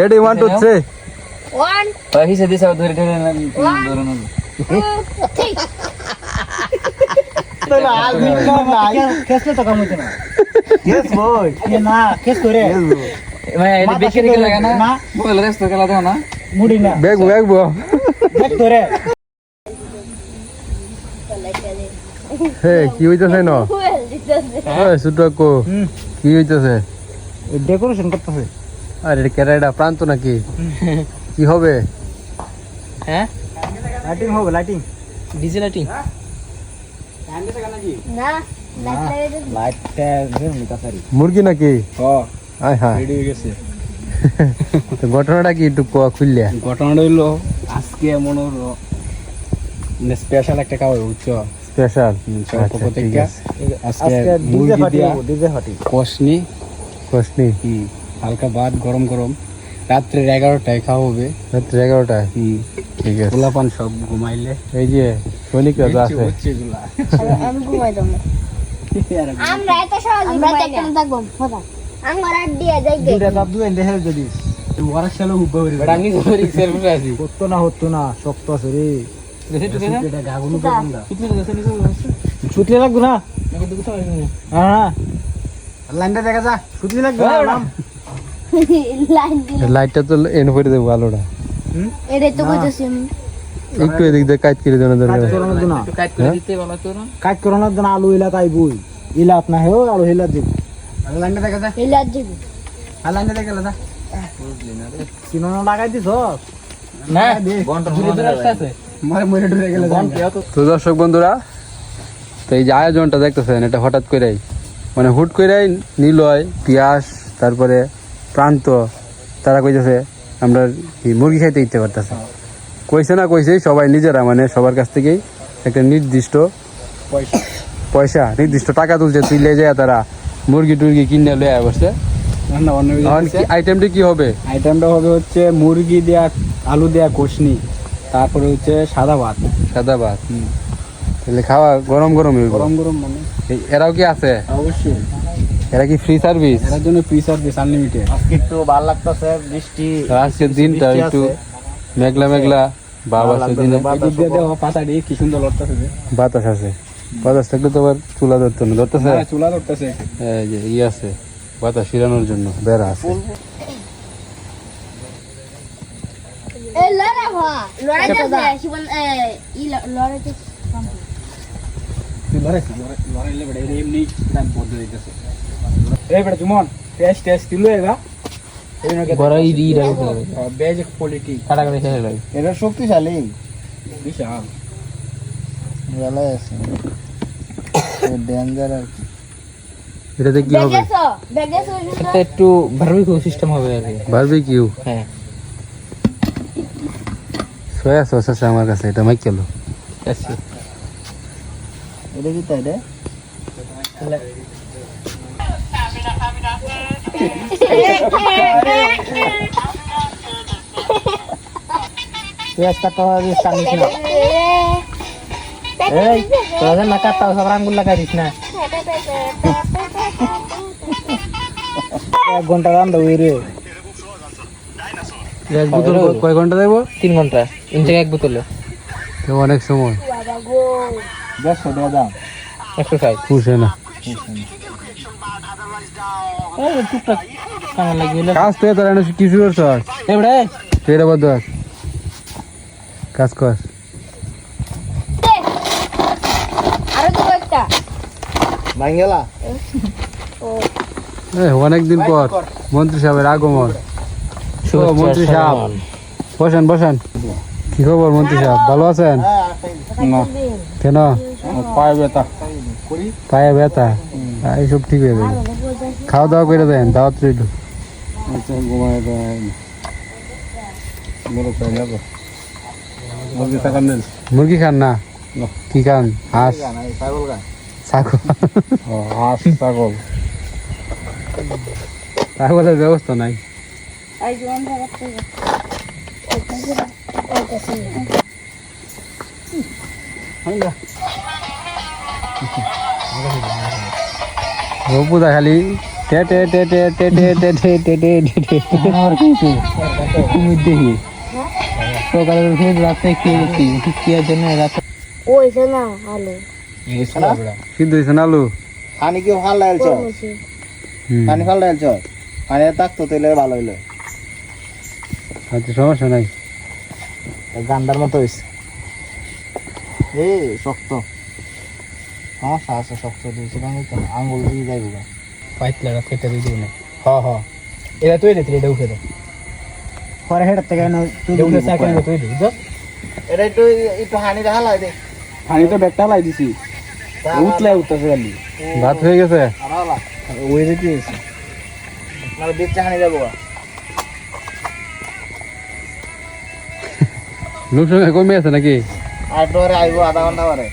Ready, 1, 2, 3. 1, হিসে দিছে ধরে ধরে ধরে না 2, 3. খেসলে তো কাম হইতো না কেস বই না কেস করে ভাই এটা বেশি দিকে লাগা না বল রেস্ট করে দাও না মুড়ি না Bag, দেখ ধরে Hey, কি হইতাছে না? ওই সুটকো কি হইতাছে? ডেকোরেশন করতেছে আরে এটা কেরাডা প্রান্ত নাকি? কি হবে? হ্যাঁ লাইটিং হবে লাইটিং ডিজে লাইটিং না লাইটটা ঘের নিতাছারি মুরগি নাকি? হ্যাঁ আয় হ্যাঁ রেডি হয়ে গেছে তো ঘটনাটা কি একটু খুললে? ঘটনাটা হইলো আজকে মনে হলো স্পেশাল একটা খাওয়া উচ্চ স্পেশাল পক্ষ থেকে আজকে ডিজে ফাটি কষনি কসনি হালকা ভাত গরম গরম রাত্রে 11টায় খাওয়া হবে রাত্রে 11টায় ঠিক আছে গোলাপান সব ঘুমাইলে এই যে সৈনিকরা তো আছে আমি ঘুমাই দাও আমরা এত সহজে আমরা কেন থাকবো কথা আমার আড্ডিয়া যাই গে দুইটা দাব দুই এন্ডে হেল যদি ওয়ারা শালো হুব্বা হইবে রানি ধরে সেলফি আসি হতো না শক্ত আছে রে দেখে তো না এটা গাগুনো করন্দা কিতনে দেশে নিছো ছুটি লাগবে না নাকি তো কোথাও আসবে হ্যাঁ লাইনটা দেখা যা ছুটি লাগবে না লাইন দিলে লাইটটা তো এন করে দেবো আলোটা এরে তো কইতাছি আমি একটু এদিক দিয়ে কাজ করে দেওয়া দরকার কাজ করানোর জন্য একটু কাট করে দিতে বলা তো না কাজ করানোর জন্য আলু হিলা তাই বই ইলাত না হেও আলু হিলা দিব লাইনটা দেখা যা হেলার যাবি আর লাইনটা দেখা যা কিনো লাগাই দিছ না ঘন্টা দূরে দূরে আসছে মারে মরে ডরে গেল তো দর্শক বন্ধুরা তো এই যে আয়োজনটা দেখতেছেন এটা হঠাৎ করেই মানে হুট করেই নিলয় পিয়াস তারপরে প্রান্ত তারা কইতেছে আমরা এই মুরগি খাইতে ইচ্ছে করতেছে কইছে না কইছে সবাই নিজেরা মানে সবার কাছ থেকেই একটা নির্দিষ্ট পয়সা নির্দিষ্ট টাকা তুলছে তুলে যায় তারা মুরগি টুরগি কিনে লয়ে বসছে না অন্য আইটেমটি কি হবে আইটেমটা হবে হচ্ছে মুরগি দেয়া আলু দেয়া কষনি তারপরে হচ্ছে সাদা ভাত সাদা ভাত তাহলে খাওয়া গরম গরম গরম গরম মানে এরাও কি আছে অবশ্যই এরা কি ফ্রি সার্ভিস এর জন্য ফ্রি সার্ভিস আনলিমিটেড আজকে একটু ভালো লাগতেছে বৃষ্টি আজকের দিনটা একটু মেঘলা মেঘলা বাবা সেদিনে এদিক দিয়ে দেওয়া পাতাটি কি সুন্দর লড়তেছে বাতাস আছে বাতাস থাকলে তো আবার চুলা ধরতো না ধরতেছে চুলা লড়তেছে এই যে ই আছে বাতাস ফিরানোর জন্য বেড়া আছে এ লড়া ভা লড়া যাবে শিবন ই লড়া যাবে লড়াইলে বড় এমনি টাইম পড়তে দিতেছে এই বড় জুমন টেস্ট টেস্ট দিলো এগা বড় ই রাখো বেজ কোয়ালিটি কাটা করে খেলে লাগে এটা শক্তিশালী বিশাল ভালো আছে ডেঞ্জার আর কি এটাতে কি হবে বেগেছো এটা একটু বারবিকিউ সিস্টেম হবে আর কি বারবিকিউ হ্যাঁ সয়া সস আছে আমার কাছে এটা মাইক কেলো আচ্ছা এটা কি তাই রে esta cosa de esta misma এই তোরা না কাটা সব আঙ্গুল লাগাই দিস না 1 ঘন্টা রান্না হই রে এক বোতল কয় ঘন্টা দেবো 3 ঘন্টা ইন থেকে এক বোতলে তো অনেক সময় বাবা গো 100 টাকা দাম 160 পুষে না এই টুকটাক কামে লাগিলে কাজ তো তোরা এনে কিছু করছ এবড়ে তেরা বদ কাজ কর আরো তো একটা মাঙ্গেলা অনেক দিন পর মন্ত্রী সাহেবের আগমন ও মন্ত্রী সাহেব বসেন বসেন কি খবর মন্ত্রী সাহেব ভালো আছেন না কেন পায়ে ব্যথা পায়ে ব্যথা এইসব ঠিক হয়ে যাবে খাওয়া দাওয়া করে দেন দাওয়াত রইল ঘুমায় বড় পায়ে যাবো মুরগি টাকা নেন মুরগি খান না কি খান হাঁস ছাগল গা ছাগল হাঁস ছাগল ছাগলের ব্যবস্থা নাই আই জোন রাখতে পুজা খালি টে টে টে টে টে টে টে টে টে টে টে টে। আমার কিন্তু তুমি দেখি সকালের খেয়ে রাতে খেয়েছি কি আছে না রাতে ওই যে না আলু এই শোনা বড়া কি দিয়েছেন আলু? পানি কি ভাল লাগছ করেছি পানি ভাল লাগছ পানি থাকতো তাহলে ভালো হইলো আচ্ছা সমস্যা নাই। গান্ডার মতো হয়েছে এই শক্ত সমস্যা আছে শক্ত দিয়েছে আঙ্গুল দিয়ে যাইব পাইতলা কেটে দিই না এটা তুই রে এটা উঠে দে পরে হেড থেকে এটা উঠে সাইকেল তুই দে বুঝছ এটা একটু একটু হানি দেখা লাই দে পানি তো ব্যাগটা লাই দিছি উঠলে উঠতেছে খালি ভাত হয়ে গেছে? ওই যে কি হয়েছে মানে বেচে হানি যাবো লোক সঙ্গে কমে আছে নাকি? আর ডরে আইব আধা ঘন্টা পরে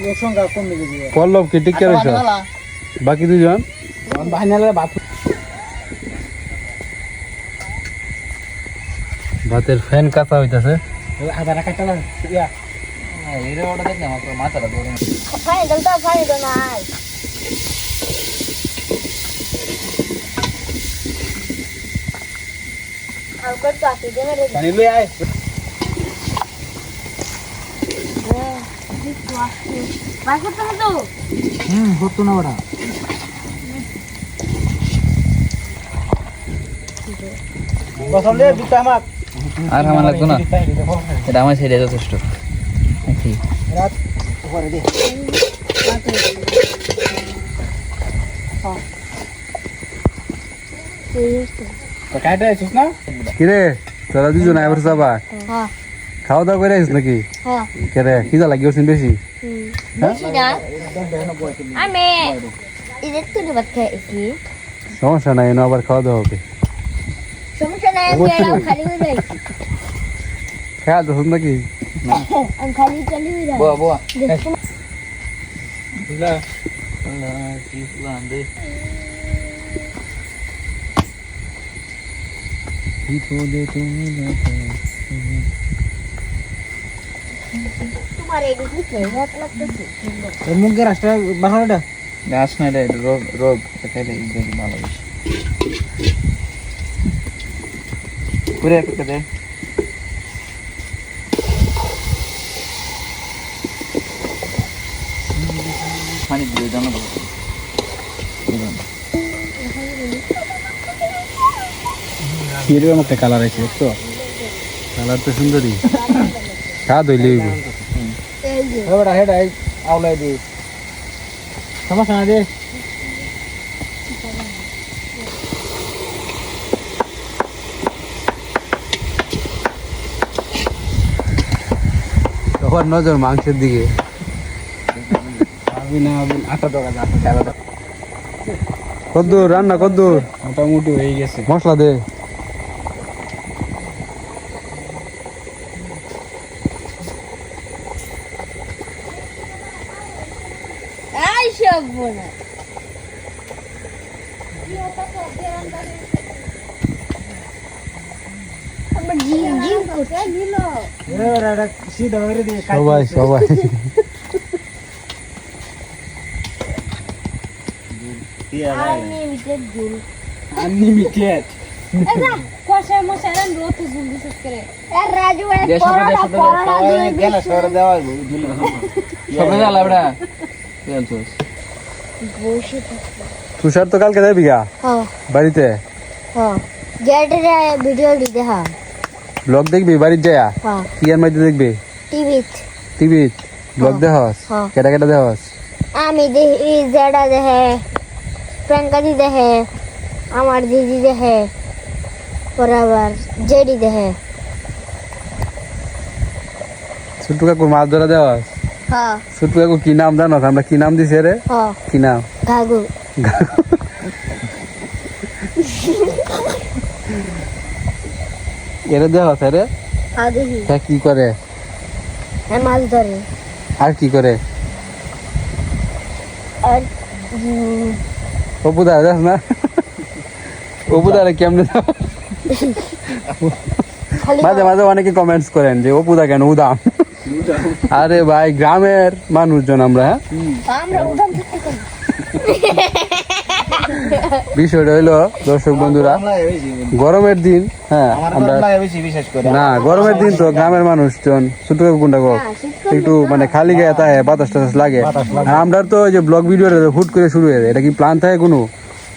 লোক সংখ্যা কমে গেছে পল্লব কি টিকে রয়েছ? বাকি দুজন বাহিনালে ভাত ভাতের ফ্যান কাঁচা হইতাছে। আধা রাখাটা না ইয়া এর ওটা দেখলাম আমার মাথাটা গরম ফাইন তো ফাইন তো নাই আর কত আছে দেনে রে পানি লই আয় বাকি তুমি তো হতো না ওরা বসলে দুটা আমার আর আমার লাগতো না এটা আমার সাইডে যথেষ্ট নাকি রাত পরে দে তো কাইটা আইছিস না কিরে তোরা দুজন আইবার যাবা? হ্যাঁ খাওয়া দাওয়া করে আইস নাকি? হ্যাঁ কেরে খিদা লাগিয়েছেন বেশি? বেশি না আমি ইদের তো বাত খাইছি সমস্যা নাই, এনে আবার খাওয়া দাওয়া হবে। সমস্যা নাই আমি এলাও খালি হয়ে যাই খেয়া দোষ নাকি? আমি খালি খালি হয়ে যাই boa boa বুঝলা Allah কি প্ল্যান দে তোমার এই দিকে রাত লাগতেছে মুখের রাস্তা বানানোটা গাছ না রে রোগ রোগ খাইলে দেখি ভালো বেশি পুরো একটা দে পানি দিয়ে জানো এরকম একটা কালার আছে তো কালার তো সুন্দরী। স্বাদ হইলে হইব। এই যে ওটা হেড আউলাই দি সমস্যা না দে তখন নজর মাংসের দিকে। আমি না আটা টাকা যা খেলা কদ্দুর রান্না কদ্দুর? মোটামুটি হয়ে গেছে মশলা দে। এই সব বনা আমার জিম জিম করতে দিল এটা সিধা করে দে সবাই সবাই আনলিমিটেড জিম আনলিমিটেড এবা কোশে মশারান রোজ জিম বিশেষ করে এ রাজু এ পড়া গেলে সরে দেওয়া সকালে যা লাবড়া চলছস বসে তুষার তো কালকে যাবি গা হ্যাঁ বাড়িতে? হ্যাঁ গেটের ভিডিও দিতে হ্যাঁ ব্লগ দেখবি বাড়ির যায়া? হ্যাঁ কি আর মাইতে দেখবি? টিভি ব্লগ দেহস? হ্যাঁ। কেটা কেটা দেহস? আমি দেখি জেডা দেখে প্রিয়াঙ্কাদি দেখে আমার দিদি দেখে পরে আবার জেডি দেখে ছোট্টু কাকুর মাছ ধরা দেওয়াস? হ্যাঁ ছোট্টু কাকু কি নাম জানোস? আমরা কি নাম দিছি রে? হ্যাঁ কি নাম? ঘাগু এরে দেওয়াস রে? হ্যাঁ দেখি হ্যাঁ কি করে? হ্যাঁ মাছ ধরে আর কি করে? আর অপু দা যাস না? অপু দা কেমনে যাও? খালি মাঝে মাঝে অনেকে কমেন্টস করেন যে অপু দা কেন উদাম। আরে ভাই গ্রামের মানুষজন আমরা, হ্যাঁ আমরা উঠান থাকতে বিষয়টা হইলো দর্শক বন্ধুরা, গরমের দিন, হ্যাঁ আমার আমরা গরম লাগে বেশি বিশেষ করে না গরমের দিন তো গ্রামের মানুষজন ছোট গুন্ডা একটু মানে খালি গায়ে তাই বাতাস টাতাস লাগে। আর আমরা তো ওই যে ব্লগ ভিডিও হুট করে শুরু হয়ে যায়, এটা কি প্ল্যান থাকে কোনো?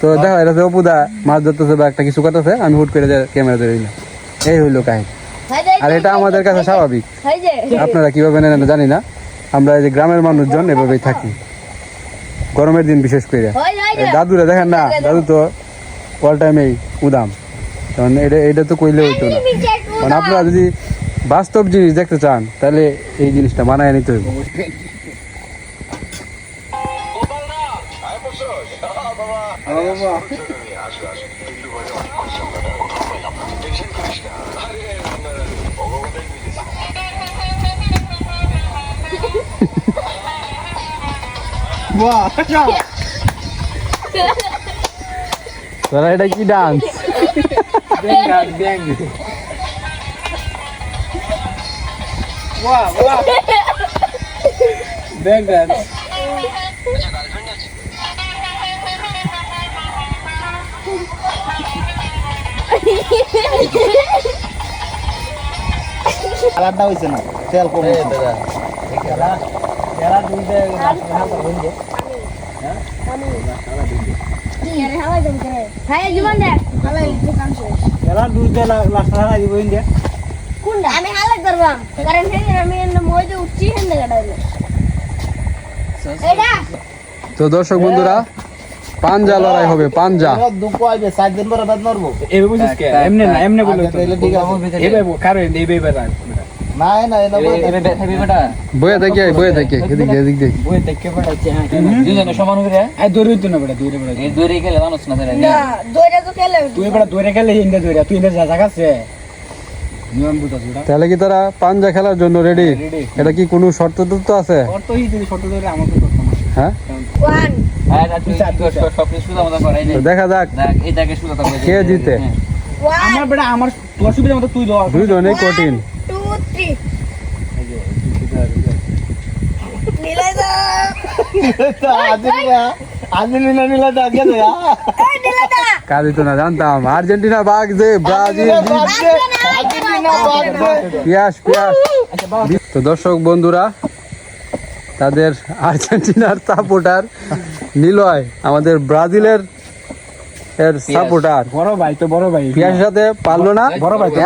তো দেখা এটা অপুদা মাছ ধরতেছে বা একটা কিছু করতেছে, আমি হুট করে ক্যামেরা ধরে নিলাম, এই হইলো কাহিনী। আর এটা আমাদের কাছে স্বাভাবিক, আপনারা কিভাবে নেন জানি না, আমরা এই যে গ্রামের মানুষজন এভাবেই থাকি গরমের দিন বিশেষ করে। দাদুরা দেখেন না, দাদু তো অল টাইমেই উদাম, কারণ এটা তো কইলে হইতো না। মানে আপনারা যদি বাস্তব জিনিস দেখতে চান তাহলে এই জিনিসটা বানায় নিতে হইব। তোরা এটা কি ডান্স? কালারটা হইছে না তেল কম এলা দুধ দিয়ে লাস্ট হারা দিব ইন্ডিয়া আমি হালাক করবাম কারণ আমি মইতে উঠছি হেন্দে গাড়াইলো এটা তো দর্শক বন্ধুরা, পাঞ্জা লড়াই হবে, পাঞ্জা। দুঃখ আইবে 4 দিন পরে বাদ মারবো এবে বুঝিস কে এমনে না এমনে বলে তো তাহলে ঠিক আছে এবে কারো এবে বেটা না না এটা বয়ে থাকি এদিক দিয়ে বই দেখকে পড়াচ্ছে হ্যাঁ দুজনে সমান করে আই দৌড় হইতো না বেটা দৌড়ে বেটা এই দৌড়ে গেলে মানুষ না ধরে না দইরা তো খেলে তুই বেটা দৌড়ে গেলে ইন্দে দৌড়া তুই ইন্দে যা জায়গাছে নিয়ম বুঝা জুড়া তাহলে কি তারা পাঞ্জা খেলার জন্য রেডি? এটা কি কোনো শর্ত টর্ত আছে? ওর তো এই যদি ছোট দৌড়ে আমাকে করতে না হ্যাঁ, ওয়ান তো দেখা যাক কে জিতে। ওয়ান আমার বেটা আমার তোর সুবিধা মতো তুই ধর দুইজনেই কঠিন। 2 3 নিলে দাও নিলা দা গে দা এই নিলে দাও কাজ হইতো না জানতাম, আর্জেন্টিনা বাগ যে ব্রাজিল পিয়াস। তো দর্শক বন্ধুরা, তাদের আর্জেন্টিনার সাপোর্টার নিলয় আমাদের ব্রাজিলের এর সাপোর্টার বড় ভাই তো বড় ভাই পিয়াসের সাথে পারলো না।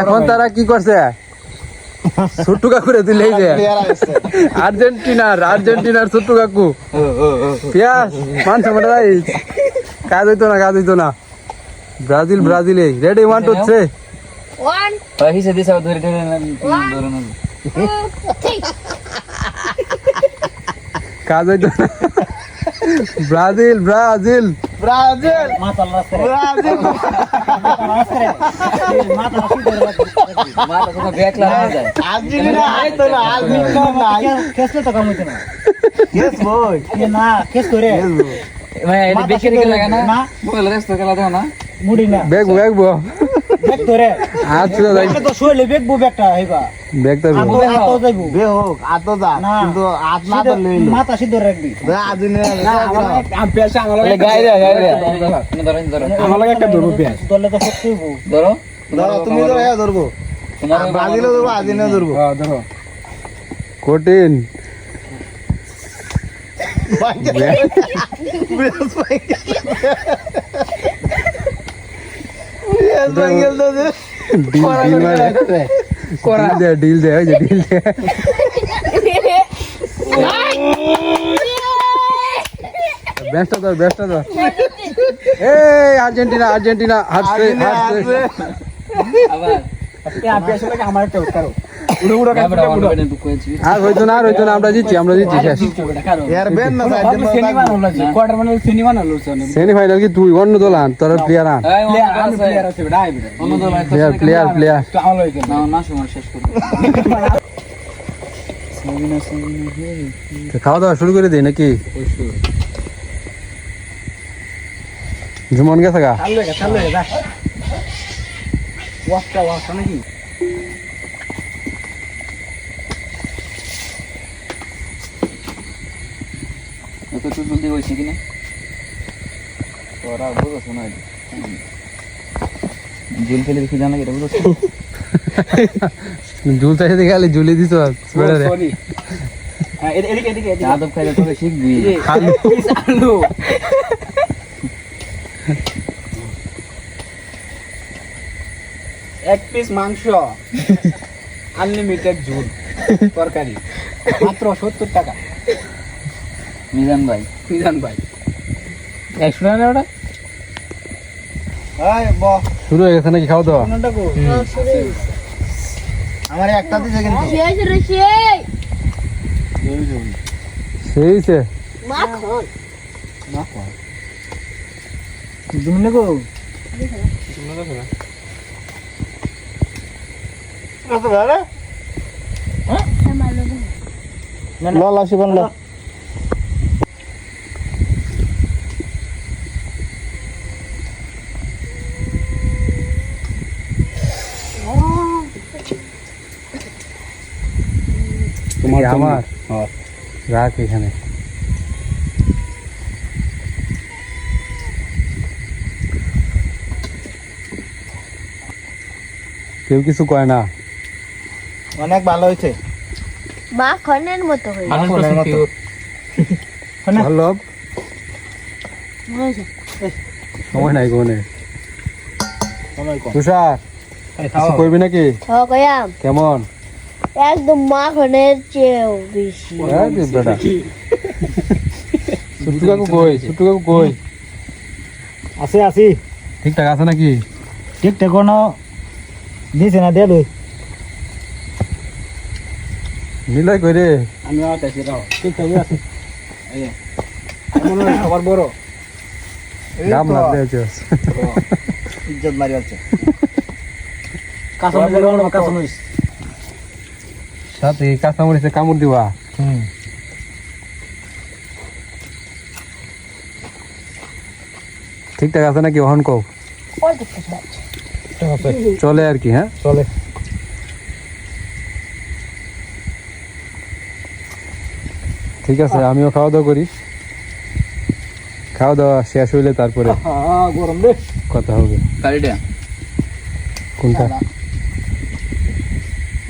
এখন তারা কি করছে, ছোট্টু কাকুরে দিলে এই যে আর্জেন্টিনার ছোট্টু কাকু পিয়াস মান সম্মান কাজ হইতো না। ব্রাজিলে রেডি 1 2 3 1 হিসে দিছে ধরে ধরে ধরে না 2 3 কাজ হইতো না। ব্রাজিল মাথা রাস্তা ব্রাজিল মাথা মাথা তো ব্যাক লাগা যায় আর্জেন্টিনা আইতো না আর্জেন্টিনা কেসলে তো কাম হইতো না কেস বই না কেস করে ভাই এটা বেশি রেখে লাগা না মোবাইল রেস্ট খেলা দাও না মুড়ি না বেগবো ব্যাক ধরে আচ্ছা এটা তো শৈলে বেকবো ব্যাকটা হইবা দেখতে আতো যাইবো বে হোক আতো যা না। কিন্তু আত না তো লইলো মাথা সিদ্ধ রাখবি আর্জেন্টিনা আমি পেশা আমার লাগে গাইরে ধরো আমার লাগে একটা ধরবো পেঁয়াজ দলে তো সত্যি ধরো তুমি তো এ ধরবো ব্রাজিলও ধরবো আর্জেন্টিনা ধরবো হ্যাঁ ধরো কঠিন। ডিল দে বেস্টটা ধর এই আর্জেন্টিনা হারছে আবার আমি পেশা লাগে আমার একটা করো উড়ো উড়ো আর হইতো না আমরা জিতছি শেষ। यार बेन ना साइड में কোয়ার্টার মানে সিনেমা না লুছে সেমিফাইনাল কি তুই অন্য দল আন, তোর প্লেয়ার আন, প্লেয়ার আছে বেটা আইবে অন্য দল প্লেয়ার তো আমার লাগে না না সময় শেষ করব তো খাওয়া দাওয়া শুরু করে দিই নাকি? জুমন গেছে গা? চালু হয়ে যা ওয়াস্তা নাকি তো তো জলদি হইছে কিনা তোরা বুঝছ না জুল ফেলে দেখি জানা এটা বুঝছ জুল চাইতে গেলে জুলি দিছ সরি হ্যাঁ এদিকে এদিকে এদিকে আদব খাইলে তোকে শিখবি আলু। পিস আলু এক পিস মাংস আনলিমিটেড ঝোল তরকারি মাত্র 70 টাকা মিজান ভাই 100 টাকা না ওটা এই বহ শুরু হয়ে গেছে নাকি খাওয়া দাওয়া? কোনটা কো আমার একটা দিছে কিন্তু শেষ রে শেষ সেই সে মাখন তুমি নেকো কত ভালো ল ল শিবন ল তোমার আমার হ্যাঁ রাখ এখানে। কেউ কিছু কয় না। অনেক ভালো হয়েছে মাখনের মতো হয়ে মাখনের মতো ভালো হয়েছে সময় নাই কোনে। সময় কম তুষার কিছু করবি নাকি? কয়াম কেমন? একদম মাখনের চেয়েও বেশি এই যে বেটা ছোট্টু কাকু কই আছে আছি ঠিকঠাক আছে নাকি? ঠিকঠাক কোনো দিছে না দেলুই নিলয় কই রে? আমি আইতাছি দাও ঠিকঠাক আছে এই যে মনে হয় সবার বড় গাম না দেছস ইজ্জত মারি আছে কাঁচামরিচ সাথে কাঁচামরিচে কামড় দিবা। ঠিকঠাক আছে নাকি ওহন কও? চলে আর কি। হ্যাঁ চলে ঠিক আছে, আমিও খাওয়া দাওয়া করি। খাওয়া দাওয়া শেষ হইলে তারপরে গরম রে কথা হবে। গাড়িটা কোনটা?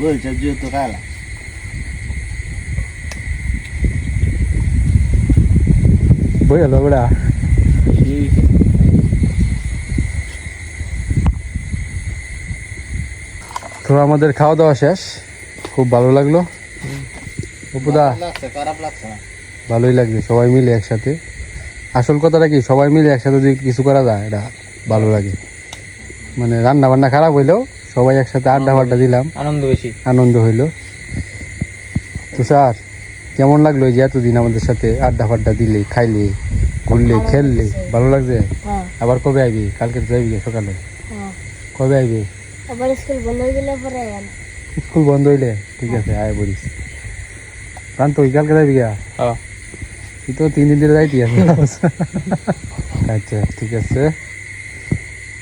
বলছে যে তো খালা বই হলো বেড়া। তো আমাদের খাওয়া দাওয়া শেষ, খুব ভালো লাগলো। অপুদা খারাপ লাগছে না ভালোই লাগছে সবাই মিলে একসাথে। আসল কথাটা কি, সবাই মিলে একসাথে যদি কিছু করা যায় এটা ভালো লাগে। মানে রান্না বান্না খারাপ হইলেও সবাই একসাথে আড্ডা ফাড্ডা দিলাম, আনন্দ বেশি আনন্দ হইলো। তো স্যার কেমন লাগলো এই যে এতদিন আমাদের সাথে আড্ডা ফাড্ডা দিলে, খাইলে, ঘুরলে, খেললে? ভালো লাগছে? হ্যাঁ আবার কবে আইবি? কালকে তো যাইবি সকালে, হ্যাঁ কবে আইবি? আবার স্কুল বন্ধ হয়ে গেলে পরে স্কুল বন্ধ হইলে ঠিক আছে আয় বলিস। প্রান্ত ওই কালকে যাবি গা? হ্যাঁ তুই তো 3 দিন ধরে যাইতি আছে। আচ্ছা ঠিক আছে,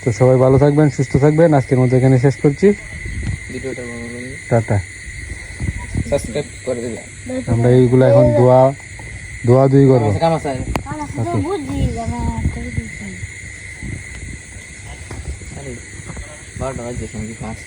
তো সবাই ভালো থাকবেন, সুস্থ থাকবেন। আজকের মতো এখানে শেষ করছি। ভিডিওটা ভালো লাগলে টাটা। সাবস্ক্রাইব করে দিবেন। আমরা এইগুলো এখন দোয়া দুই করবো। কাম আছে বুঝি জানা বারোটা বাজে সঙ্গে 5